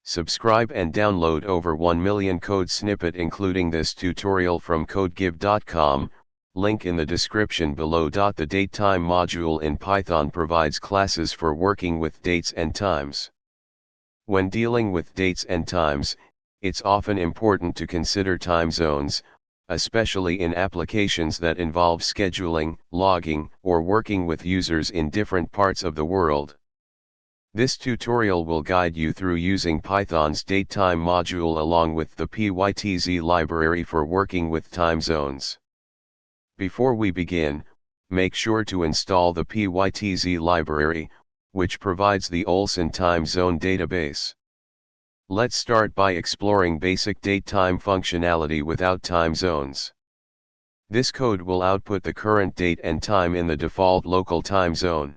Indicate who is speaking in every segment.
Speaker 1: Subscribe and download over 1 million code snippet including this tutorial from codegive.com, link in the description below. The datetime module in Python provides classes for working with dates and times. When dealing with dates and times, it's often important to consider time zones, especially in applications that involve scheduling, logging, or working with users in different parts of the world. This tutorial will guide you through using Python's datetime module along with the pytz library for working with time zones. Before we begin, make sure to install the pytz library, which provides the Olson time zone database. Let's start by exploring basic datetime functionality without time zones. This code will output the current date and time in the default local time zone.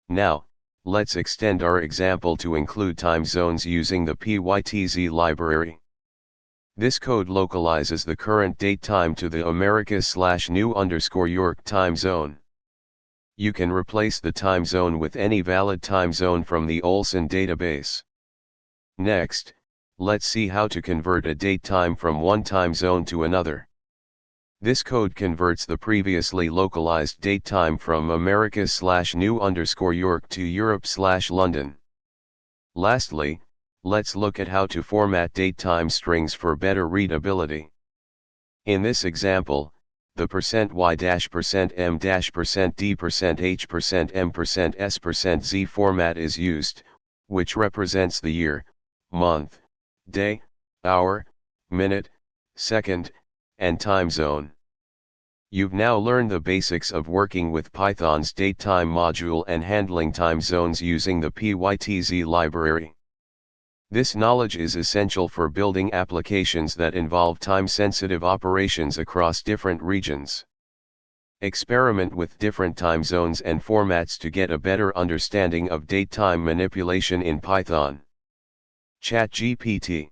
Speaker 1: Now, let's extend our example to include time zones using the pytz library. This code localizes the current date time to the Americas/New_York time zone. You can replace the time zone with any valid time zone from the Olson database. Next, let's see how to convert a date time from one time zone to another. This code converts the previously localized date time from Americas/New_York to Europe/London. Lastly, let's look at how to format date time strings for better readability. In this example, the %y-%m-%d%h%m%s%z format is used, which represents the year, month, day, hour, minute, second, and time zone. You've now learned the basics of working with Python's datetime module and handling time zones using the pytz library. This knowledge is essential for building applications that involve time-sensitive operations across different regions. Experiment with different time zones and formats to get a better understanding of datetime manipulation in Python. ChatGPT